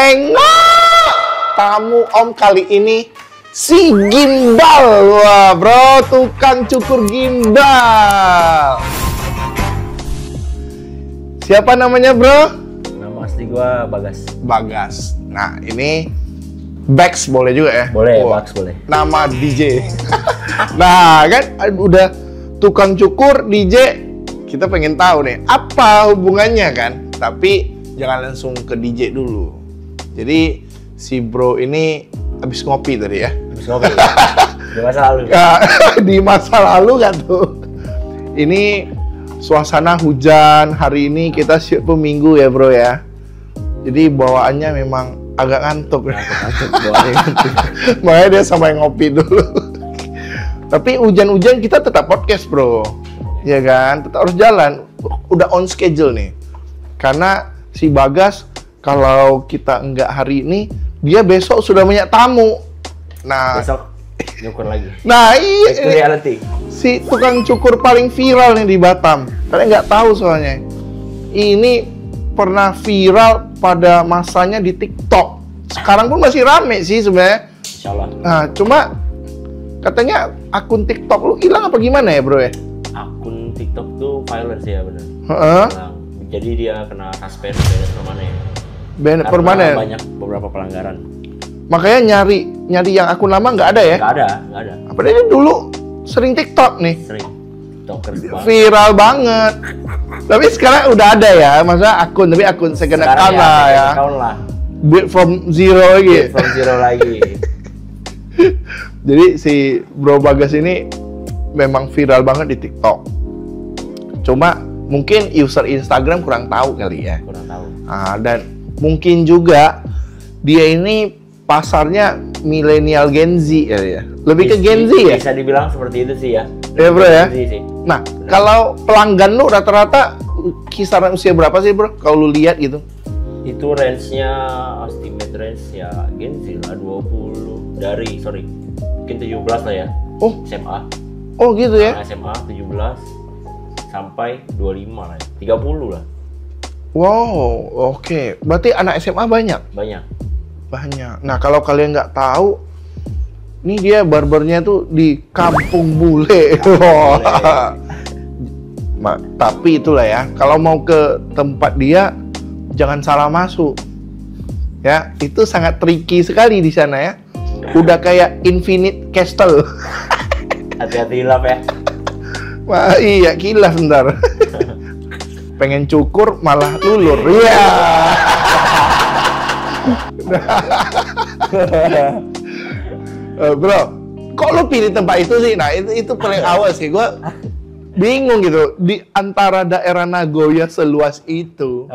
Tengok tamu Om kali ini si Gimbal. Wah bro, tukang cukur gimbal. Siapa namanya bro? Nama asli gua Bagas. Bagas. Nah ini Bax boleh juga ya? Boleh, Bax boleh. Nama DJ. Nah kan udah tukang cukur DJ, kita pengen tahu nih apa hubungannya kan? Tapi jangan langsung ke DJ dulu. Jadi si bro ini habis ngopi tadi ya? Habis ngopi. Di masa lalu. Di masa lalu kan tuh. Ini suasana hujan, hari ini kita shoot Minggu ya bro ya. Jadi bawaannya memang agak ngantuk. Ngantuk bawaannya ngantuk. Makanya dia sampai ngopi dulu. Tapi hujan-hujan kita tetap podcast bro. Ya kan, tetap harus jalan. Udah on schedule nih. Karena si Bagas kalau kita enggak hari ini, dia besok sudah banyak tamu. Nah, besok nyukur lagi. Nah, iya. Reality. Si tukang cukur paling viral nih di Batam. Kalian nggak tahu soalnya. Ini pernah viral pada masanya di TikTok. Sekarang pun masih rame sih sebenarnya. Insyaallah. Nah, cuma katanya akun TikTok lu hilang apa gimana ya, bro ya? Akun TikTok tuh violence ya benar. Heeh. Jadi dia kena suspend banned permanen. Banned permanen. Banyak beberapa pelanggaran. Makanya nyari yang akun lama nggak ada ya? Nggak ada. Apa dia dulu sering TikTok nih? Sering. TikToker Viral banget. Tapi sekarang udah ada ya, maksudnya akun, tapi akun second account lah ya. Account lah. Build from zero lagi. Build from zero lagi. Jadi si Bro Bagas ini memang viral banget di TikTok. Cuma mungkin user Instagram kurang tahu kali ya. Kurang tahu. Dan mungkin juga dia ini pasarnya milenial Gen Z ya. Lebih ke Gen Z ya? Bisa dibilang seperti itu sih ya. Ya bro ya. Sih. Nah, kalau pelanggan lu rata-rata kisaran usia berapa sih bro? Kalau lu lihat gitu? Itu range-nya estimate range ya Gen Z lah 20 dari mungkin 17 lah ya. Oh. SMA. Oh gitu ya? SMA 17 sampai 25 lah ya. 30 lah. Wow, oke. Berarti anak SMA banyak? Banyak. Nah, kalau kalian nggak tahu, ini dia barbernya tuh di Kampung Bule. Tapi itulah ya, kalau mau ke tempat dia, jangan salah masuk. Ya, itu sangat tricky sekali di sana ya. Udah kayak Infinite Castle. Hati-hati hilaf ya. Wah, iya, kilaf bentar. Pengen cukur malah lulur. Iya. Bro, kok lu pilih tempat itu sih? Nah, itu paling awal sih. Gua bingung gitu. Di antara daerah Nagoya seluas itu.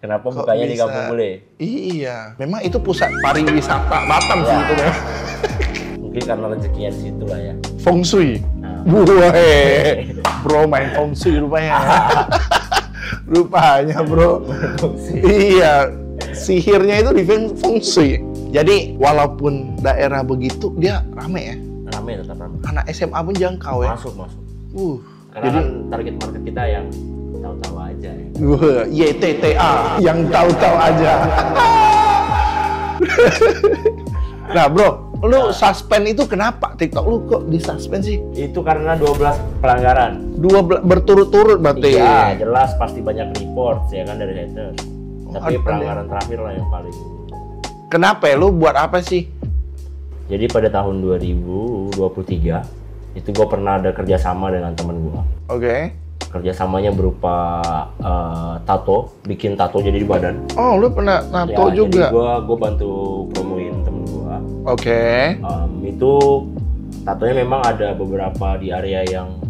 Kenapa bukanya di Kampung Bule? Iya, memang itu pusat pariwisata Batam sih itu ya. Mungkin karena rezekinya di situ lah ya. Feng Shui. Woi, bro main Feng Shui rupanya. Rupanya bro. Iya, sihirnya itu di Feng Shui. Jadi walaupun daerah begitu dia rame ya. Rame, tetap rame. Anak SMA pun jangkau ya. Masuk. Karena Jadi kan target market kita yang tahu-tahu aja ya. YTTA yang tahu-tahu aja. Nah bro, lu suspend itu kenapa? TikTok lu kok disuspend sih? Itu karena 12 pelanggaran. Berturut-turut berarti? Iya, jelas pasti banyak report ya kan dari haters. Tapi pelanggaran terakhir lah yang paling. Kenapa ya? Lu buat apa sih? Jadi pada tahun 2023 itu gue pernah ada kerjasama dengan temen gue. Oke. Kerjasamanya berupa tato, bikin tato jadi di badan. Oh, lu pernah tato ya, juga? Jadi gue bantu promoin temen gue. Oke. Itu tatonya memang ada beberapa di area yang.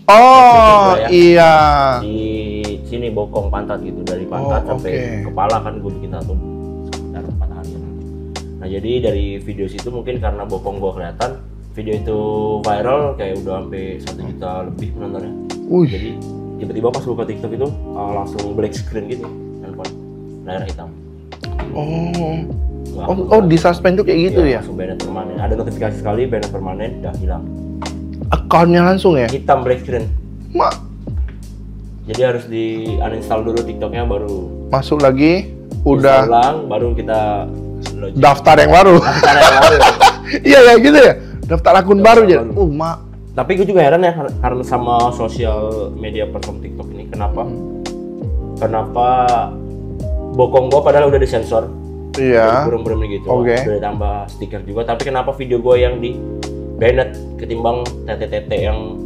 Oh ya. Iya. Di sini bokong pantat gitu, dari pantat sampai kepala kan gue bikin tato sekitar 4 hari. Nah jadi dari video situ mungkin karena bokong gue kelihatan, video itu viral kayak udah sampai 1 juta lebih penontonnya. Jadi tiba-tiba pas buka TikTok itu langsung black screen gitu handphone, layar hitam. Oh di suspend tuh kayak gitu ya? Langsung banned permanen. Ada notifikasi sekali banned permanen, udah hilang. Akunnya langsung ya? Hitam black screen. Jadi harus di uninstall dulu TikToknya baru masuk lagi. udah ulang, baru kita daftar yang baru. Daftar yang baru. Iya ya gitu ya. Daftar akun baru aja. Tapi gue juga heran ya karena sama sosial media platform TikTok ini kenapa bokong gue padahal udah disensor. Iya. Burung-burung gitu. Udah tambah stiker juga. Tapi kenapa video gue yang di banned ketimbang tete-tete yang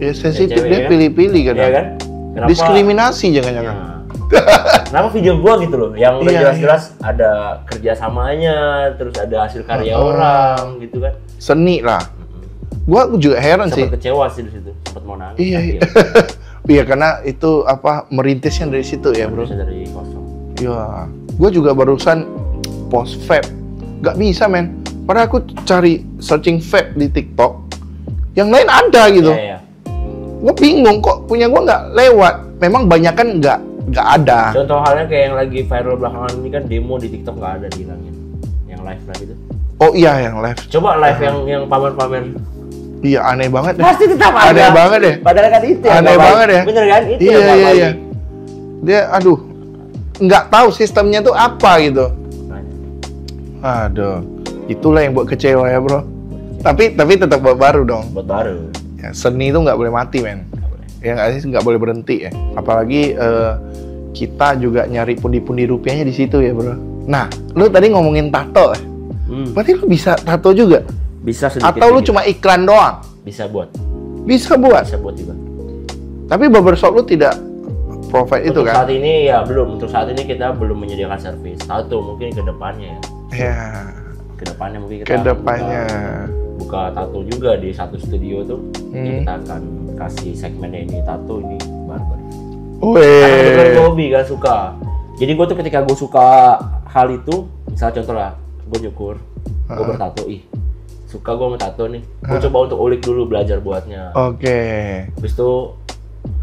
ya sensitif dia pilih-pilih kan. Iya kan? Kenapa, diskriminasi jangan-jangan. Ya. Kenapa video gua gitu loh, yang udah jelas-jelas ada kerjasamanya, terus ada hasil karya orang gitu kan. Seni lah. Gua juga heran sih. Sempat kecewa sih di situ, sempat mau nangis. Iya. Iya karena itu merintisnya dari situ ya bro. Dari kosong. Iya. Gua juga barusan post vape, nggak bisa men. Padahal aku cari searching vape di TikTok, yang lain ada gitu. Iya. Gue bingung kok punya gue nggak lewat. Memang banyak kan nggak ada. Contoh halnya kayak yang lagi viral belakangan ini kan demo di TikTok nggak ada dihilangin. Yang live itu. Oh iya yang live. Coba live yang pamer-pamer. Iya aneh banget deh. Pasti tetap ada. Aneh banget deh. Padahal kan itu yang aneh banget ya. Bener kan? Itu iya. Dia nggak tahu sistemnya tuh apa gitu. Aduh, itulah yang buat kecewa ya bro. Tapi tetap buat baru dong. Buat baru. Ya, seni itu nggak boleh mati men. Ya nggak sih, nggak boleh berhenti ya. Apalagi kita juga nyari pundi-pundi rupiahnya di situ ya bro. Nah, lu tadi ngomongin tato ya. Berarti lu bisa tato juga? Bisa sedikit. Atau lu cuma iklan doang? Bisa buat. Bisa buat? Bisa buat juga. Tapi barbershop lu tidak provide itu kan? Untuk saat ini ya belum. Untuk saat ini kita belum menyediakan servis tato. Mungkin ke depannya ya. Ya. Kedepannya mungkin kita buka tato juga di satu studio tuh. Kita akan kasih segmennya ini tato, ini barber. Karena kebetulan gue hobi kan suka. Jadi gue tuh ketika gue suka hal itu, misalnya contoh lah, gue nyukur, gue bertato, suka gue mau tato nih, gue coba untuk ulik dulu belajar buatnya. Habis itu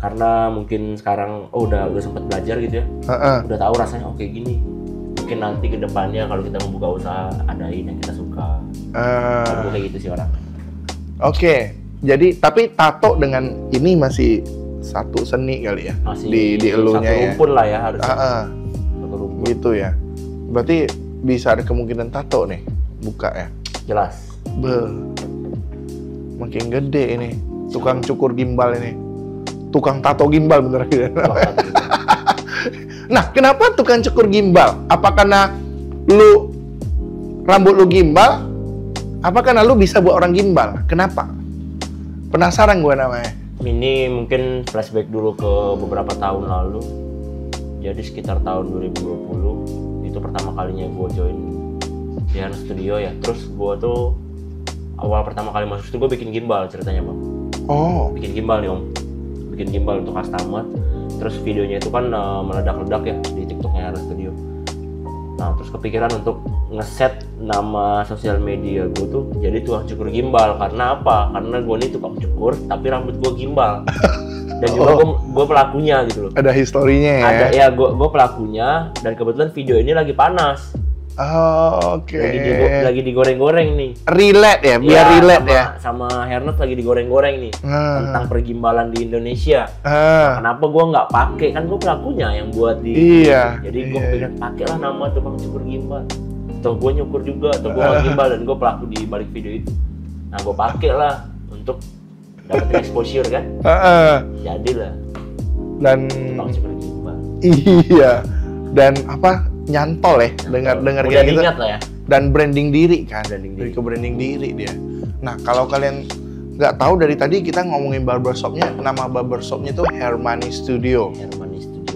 karena mungkin sekarang udah sempat belajar gitu ya, udah tahu rasanya kayak gini. Mungkin nanti ke depannya kalau kita membuka usaha adain yang kita suka. Kayak gitu sih orang. Jadi tapi tato dengan ini masih satu seni kali ya? Masih di elunya ya? Satu rumpun lah ya harusnya. Satu rumpun. Gitu ya. Berarti bisa ada kemungkinan tato nih buka ya? Jelas. Makin gede ini. Tukang cukur gimbal ini. Tukang tato gimbal bener gitu. Nah, kenapa tukang cukur gimbal? Apa karena rambut lu gimbal? Apa karena lu bisa buat orang gimbal? Kenapa? Penasaran gue namanya. Ini mungkin flashback dulu ke beberapa tahun lalu. Jadi sekitar tahun 2020 itu pertama kalinya gue join Dian Studio ya. Terus gue tuh awal pertama kali masuk itu gue bikin gimbal ceritanya bang. Bikin gimbal nih om. Bikin gimbal untuk customer. Terus videonya itu kan meledak-ledak ya di TikToknya Dian Studio. Nah terus kepikiran untuk ngeset nama sosial media gue tuh jadi tukang cukur gimbal. Karena apa? Karena gue nih tukang cukur tapi rambut gue gimbal. Dan juga gue pelakunya gitu loh. Ada historinya ya? Ada ya, gue pelakunya dan kebetulan video ini lagi panas. Lagi digoreng-goreng nih. Relate ya, biar relate ya. Sama Hernet lagi digoreng-goreng nih tentang pergimbalan di Indonesia. Kenapa gue nggak pakai? Kan gue pelakunya yang buat di. Jadi gue pengen pakailah nama tukang cukur gimbal. Atau gue nyukur juga, atau gue gimbal dan gue pelaku di balik video itu. Nah gue pakai lah untuk dapetin exposure kan. Jadilah. Dan. Tukang cukur gimbal. Iya. Dan nyantol ya, dengar gitu. Ingat lah ya. Dan branding diri kan, branding diri dia. Nah kalau kalian nggak tahu dari tadi kita ngomongin barbershopnya, nama barbershopnya tuh Hermani Studio.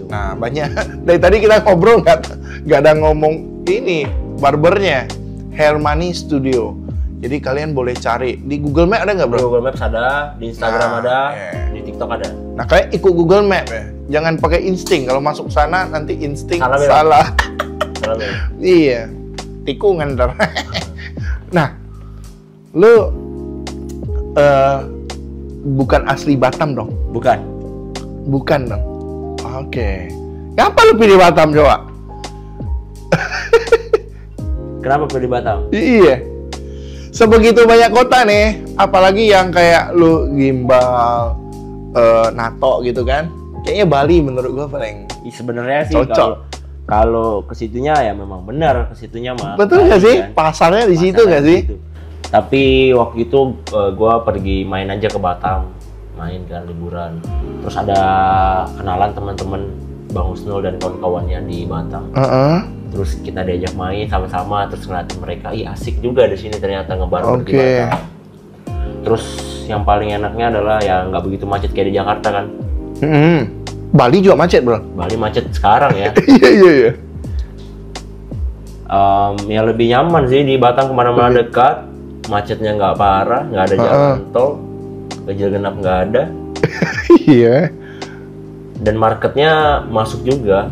Nah banyak dari tadi kita ngobrol nggak ada ngomong ini barbernya, Hermani Studio. Jadi kalian boleh cari di Google Maps, ada nggak bro? Di Google Maps ada, di Instagram ada, di TikTok ada. Nah kalian ikut Google Maps ya, jangan pakai insting. Kalau masuk sana nanti insting salah. Salah. Iya, tikungan ntar. Nah, lu bukan asli Batam dong? Bukan dong. Oke. Kenapa lu pilih Batam coba? Kenapa pilih Batam? Iya. Sebegitu banyak kota nih, apalagi yang kayak lu gimbal, nato gitu kan. Kayaknya Bali menurut gua paling sebenarnya sih cocok. Kalau ke situnya ya memang benar, ke situnya mah. Betul nggak sih? Kan? Pasarnya di situ nggak sih? Situ. Tapi waktu itu gua pergi main aja ke Batam, main kan liburan. Terus ada kenalan teman-teman Bang Husnul dan kawan-kawannya di Batam. Terus kita diajak main sama-sama, terus ngeliatin mereka, ih asik juga di sini ternyata ngebarbar di Batam. Terus yang paling enaknya adalah ya nggak begitu macet kayak di Jakarta kan. Bali juga macet bro. Bali macet sekarang ya. Iya. Ya lebih nyaman sih di Batam, kemana-mana dekat, macetnya nggak parah, nggak ada jalan tol, ganjil genap nggak ada. Iya. Dan marketnya masuk juga.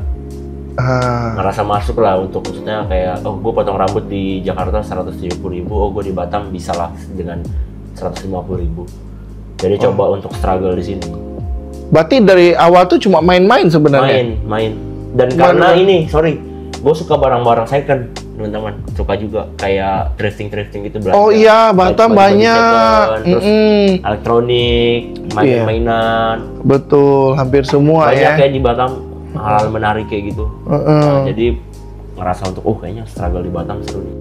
Ngerasa masuk lah, untuk maksudnya kayak gue potong rambut di Jakarta 170.000, gue di Batam bisa lah dengan 150.000. Jadi coba untuk struggle di sini. Berarti dari awal tuh cuma main-main sebenarnya. Main. Dan karena ini, gue suka barang-barang second, teman-teman. Suka juga kayak thrifting gitu belanja. Oh iya, Batam banyak. Terus elektronik, mainan. Betul, hampir semua banyak ya. Kayak di Batam hal menarik kayak gitu. Nah, jadi ngerasa untuk kayaknya struggle di Batam seru nih.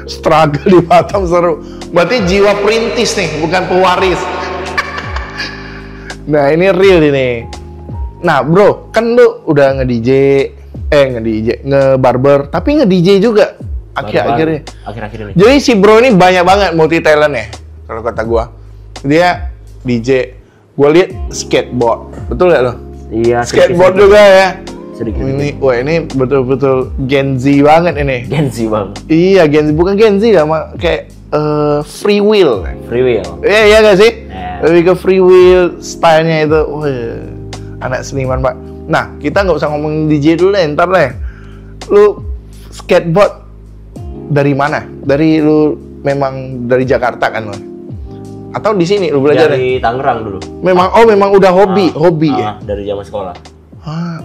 Struggle di Batam seru. Berarti jiwa perintis nih, bukan pewaris. Nah ini real ini. Nah bro, kan lu udah nge-DJ, nge-barber, tapi nge-DJ juga akhir-akhir ini. Jadi si bro ini banyak banget multi talent ya, kalau kata gua. Dia DJ, gua lihat skateboard, betul gak lo? Iya. Skateboard juga ya. Sedikit. Ini betul-betul Gen Z banget ini. Gen Z banget. Iya Gen Z, bukan Gen Z ya, kayak free will. Iya gak sih? Lebih ke free will stylenya itu. Anak seniman pak. Nah kita nggak usah ngomongin DJ dulu deh, ntar deh. Lu skateboard dari mana? Dari lu memang dari Jakarta kan lo? Atau di sini lu belajar? Dari Tangerang dulu. Memang udah hobi ya? Dari zaman sekolah.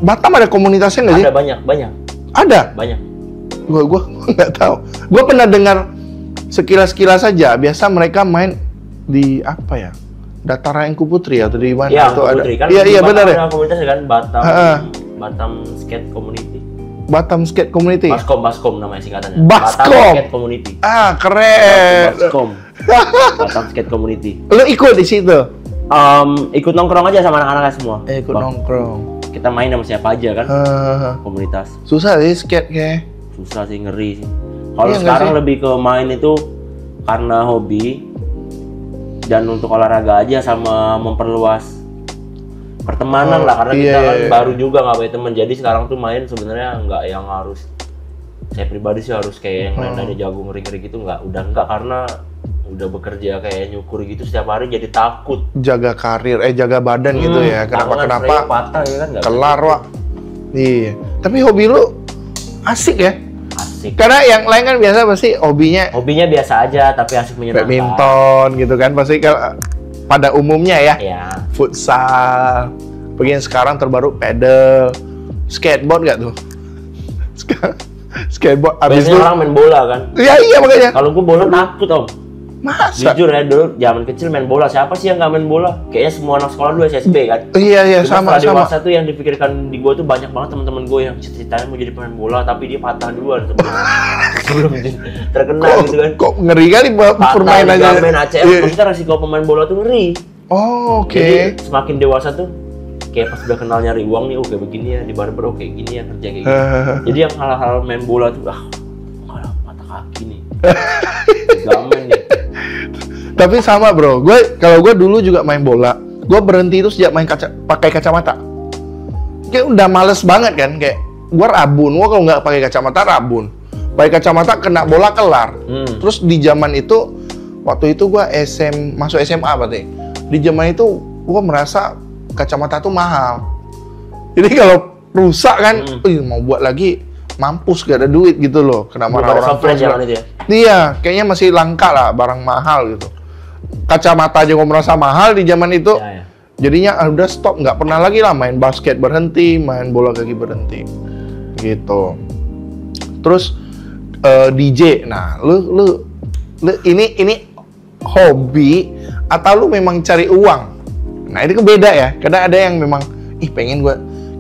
Batam ada komunitasnya nggak sih? Ada banyak. Ada? Banyak. Gua nggak tahu. Gua pernah dengar sekilas-kilas saja. Biasa mereka main di apa ya? Dataran Engku Putri atau di mana? Iya, Engku Putri kan. Iya benar ya. Komunitas kan Batam Skate Community. Batam Skate Community. Baskom namanya singkatannya. Baskom. Batam Skate Community. Keren. Baskom. Batam Skate Community. Lu ikut di situ? Ikut nongkrong aja sama anak-anak semua. Ikut nongkrong. Kita main sama siapa aja kan? Komunitas. Susah sih skate kayak. Susah sih, ngeri sih. Kalau sekarang lebih ke main itu karena hobi dan untuk olahraga aja, sama memperluas pertemanan lah, karena kita kan baru juga nggak punya teman. Jadi sekarang tuh main sebenarnya nggak yang harus, saya pribadi sih harus kayak yang lain-lainnya jago ngeri-ngeri gitu, udah nggak, karena udah bekerja kayak nyukur gitu setiap hari, jadi takut jaga karir, jaga badan gitu ya. Kenapa patah ya kan, kelar Wak. Iya, tapi hobi lu asik ya. Asik. Karena yang lain kan biasa pasti hobinya biasa aja, tapi asik menyenangkan. Badminton gitu kan, pasti kalau pada umumnya ya. Iya. Futsal. Begini sekarang terbaru pedal, skateboard nggak tuh? Skateboard. Abis biasanya itu orang main bola kan? Iya makanya. Kalau gua bola takut om. Masa? Jujur ya, dulu zaman kecil main bola, siapa sih yang nggak main bola? Kayaknya semua anak sekolah dulu SSB kan? Iya sama. Dewasa tuh yang dipikirkan di gua tuh banyak banget teman-teman gue yang cita-citanya mau jadi pemain bola, tapi dia patah duluan sebelum terkenal gitu kan. Kok ngeri kali permainannya. Main ACM, maksudnya resiko pemain bola tuh ngeri. Oke. Jadi semakin dewasa tuh kayak pas udah kenal nyari uang nih, kayak begini ya di barber, kayak gini ya kerja kayak gini. Jadi yang hal-hal main bola tuh kalau mata kaki nih. Gamen nih. Tapi sama bro, kalau gue dulu juga main bola, gue berhenti itu sejak pakai kacamata. Kayak udah males banget kan, kayak gue rabun, gue kalau nggak pakai kacamata rabun. Pakai kacamata kena bola kelar. Terus di zaman itu, waktu itu gue masuk SMA berarti. Di zaman itu gue merasa kacamata tuh mahal. Jadi kalau rusak kan, mau buat lagi mampus, gak ada duit gitu loh. Kenapa orang tua zaman itu ya? Iya, kayaknya masih langka lah, barang mahal gitu. Kacamata aja gue merasa mahal di zaman itu. Ya. Jadinya udah stop, nggak pernah lagi lah main basket berhenti, main bola kaki berhenti, gitu. Terus DJ, nah lu ini hobi atau lu memang cari uang? Nah itu beda ya, kadang ada yang memang pengen gue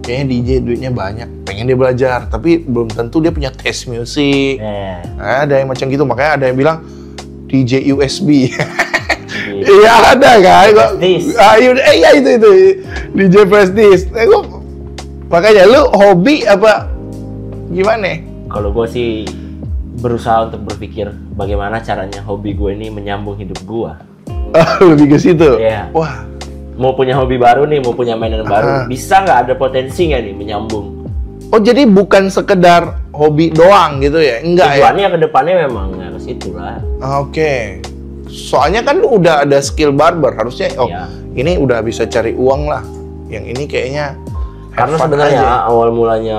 kayaknya DJ duitnya banyak, pengen dia belajar, tapi belum tentu dia punya taste musik. Ada yang macam gitu, makanya ada yang bilang DJ USB. Iya ada kan? Iya itu DJ flash disk. Makanya lu hobi apa gimana? Kalau gue sih berusaha untuk berpikir bagaimana caranya hobi gue ini menyambung hidup gue. Lebih ke situ? Iya. Wah. Mau punya hobi baru nih, mau punya mainan baru, bisa nggak ada potensi nggak nih menyambung? Oh jadi bukan sekedar hobi doang gitu ya? Enggak ya? Tujuannya ke depannya memang harus itulah. Oke. Soalnya kan lu udah ada skill barber, harusnya ini udah bisa cari uang lah. Yang ini kayaknya karena sebenarnya awal mulanya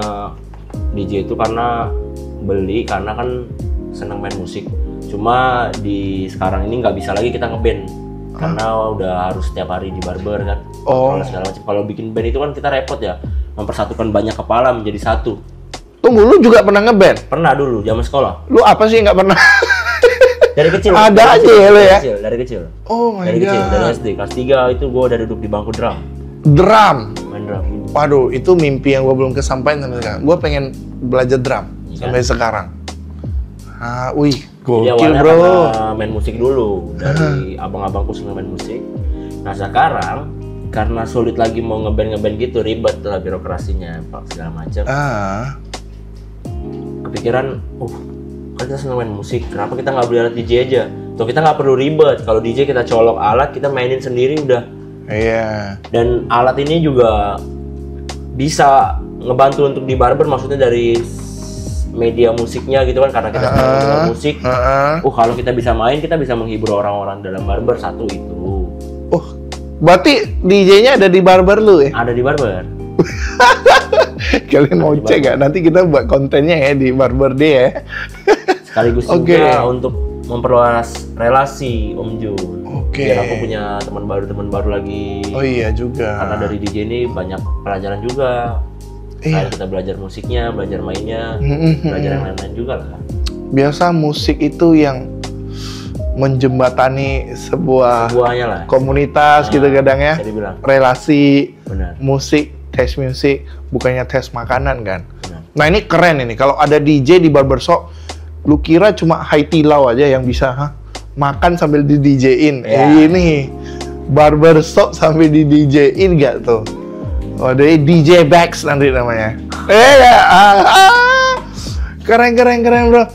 DJ itu karena karena kan senang main musik. Cuma di sekarang ini nggak bisa lagi kita ngeband karena udah harus setiap hari di barber kan. Segala macam. Kalau bikin band itu kan kita repot ya, mempersatukan banyak kepala menjadi satu. Tunggu, lu juga pernah ngeband? Pernah dulu zaman sekolah. Lu apa sih nggak pernah? Dari kecil. Ada aja ya lo ya? Dari kecil. Oh my dari god. Kecil, dari SD kelas 3 itu gue udah duduk di bangku drum. Main drum. Waduh, itu mimpi yang gue belum kesampaian sampai sekarang. Gue pengen belajar drum sampai sekarang. Wih, gokil bro. Main musik dulu dari abang-abangku senang main musik. Nah sekarang karena sulit lagi mau ngeband gitu, ribet lah birokrasinya, segala macam. Kepikiran, kan kita senang main musik, kenapa kita nggak beli alat DJ aja? Tuh kita nggak perlu ribet. Kalau DJ kita colok alat, kita mainin sendiri udah. Iya. Dan alat ini juga bisa ngebantu untuk di barber, maksudnya dari media musiknya gitu kan, karena kita senang musik. Kalau kita bisa main, kita bisa menghibur orang-orang dalam barber, satu itu. Berarti DJ-nya ada di barber lu ya? Ada di barber. Kalian mau cek nggak? Nanti kita buat kontennya ya di barber dia ya. Sekaligus juga untuk memperluas relasi Om Jun. Biar aku punya teman baru lagi. Oh iya juga. Karena dari DJ ini banyak pelajaran juga. Kayak kita belajar musiknya, belajar mainnya, belajar yang lain-lain juga lah. Biasa musik itu yang menjembatani sebuah komunitas gitu kadang ya. Relasi. Benar. Musik, tes musik, bukannya tes makanan kan. Nah ini keren ini, kalau ada DJ di barbershop, lu kira cuma Haitilau aja yang bisa makan sambil di DJ-in. Ini barbershop sambil di DJ-in gak tuh? Dari DJ Bax nanti namanya. Keren bro.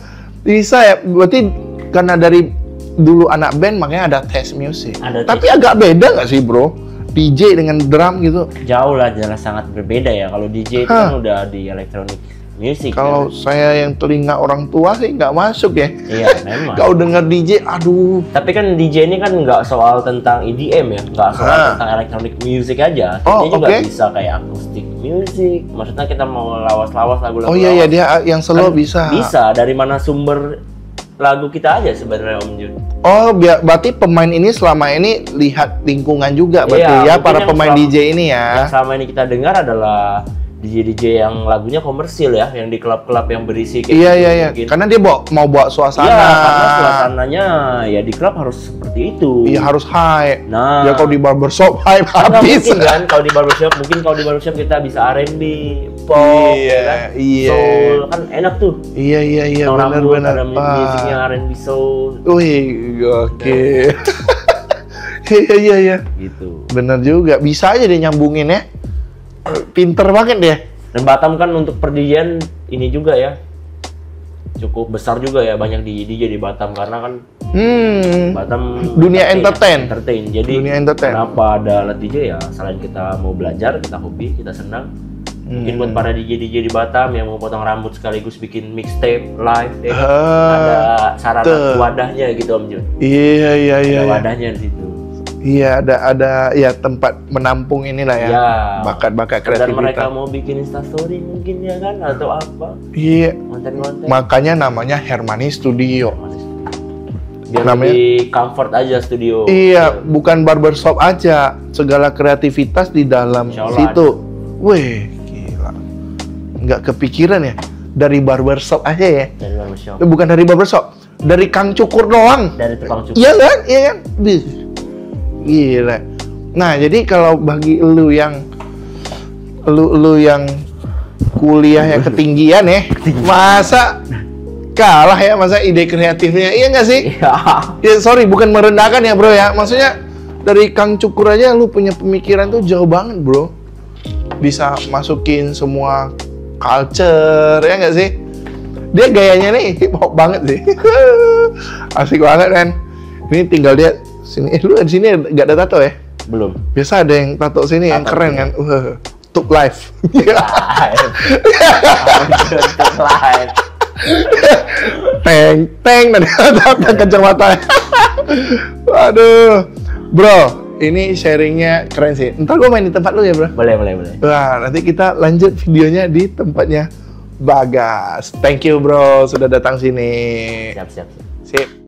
Bisa ya, berarti karena dari dulu anak band makanya ada tes musik. Tapi agak beda nggak sih bro? DJ dengan drum gitu? Jauh lah, jelas sangat berbeda ya. Kalau DJ itu kan udah di electronic music. Kalau saya yang telinga orang tua sih nggak masuk ya. Iya memang. Kau denger DJ, aduh. Tapi kan DJ ini kan nggak soal tentang EDM ya, nggak soal tentang electronic music aja. Dia juga bisa kayak acoustic music. Maksudnya kita mau lawas-lawas lagu-lagu. Oh iya dia yang slow kan bisa. Bisa, dari mana sumber lagu kita aja sebenarnya Om Jun. Berarti pemain ini selama ini lihat lingkungan juga berarti ya para pemain DJ ini ya. Yang selama ini kita dengar adalah DJ yang lagunya komersil ya, yang di klub-klub yang berisi kayak iya. Karena dia mau bawa suasana. Iya, karena suasananya ya di klub harus seperti itu. Iya, harus high. Nah, ya kalau di barbershop high habis. Mungkin kan kalau di barbershop kita bisa R&B, pop, kan? Soul, kan enak tuh. Iya, benar. Ada musiknya R&B soul. Wih, oke. Iya. Gitu. Bener juga, bisa aja dia nyambungin ya. Pinter banget dia. Dan Batam kan untuk perdijian ini juga ya, cukup besar juga ya, banyak di DJ di Batam karena kan Batam dunia entertain. Jadi kenapa ada alat DJ ya, selain kita mau belajar, kita hobi, kita senang. Mungkin buat para DJ di Batam yang mau potong rambut sekaligus bikin mixtape live ya, ada sarana wadahnya gitu Om Jun. Iya. Ada wadahnya di situ. Iya, ada ya tempat menampung inilah ya, bakat-bakat kreativitas. Dan mereka mau bikin instastory mungkin ya kan, atau apa? Iya. Konten-konten. Makanya namanya Hermani Studio. Biar namanya lebih comfort aja studio. Iya, bukan barbershop aja, segala kreativitas di dalam situ. Wih, gila. Nggak kepikiran ya, dari barbershop aja ya. Dari barbershop. Bukan dari barbershop, dari Kang Cukur doang. Dari tukang cukur. Iya kan? Gila. Nah, jadi kalau bagi lu yang lu yang kuliah yang ketinggian ya, masa kalah ya, masa ide kreatifnya, iya nggak sih? Iya. Ya sorry, bukan merendahkan ya bro ya, maksudnya dari Kang Cukur aja lu punya pemikiran tuh jauh banget bro, bisa masukin semua culture, ya nggak sih? Dia gayanya nih hip hop banget sih, asik banget kan. Ini tinggal dia sini, lu di sini nggak ada tato ya? Belum. Biasa ada yang tato sini yang keren kan, Tuk Life. Lain. Teng dan kacamata. Waduh, bro, ini sharingnya keren sih. Ntar gue main di tempat lu ya bro. Boleh. Wah, nanti kita lanjut videonya di tempatnya Bagas. Thank you bro, sudah datang sini. Siap. Sip.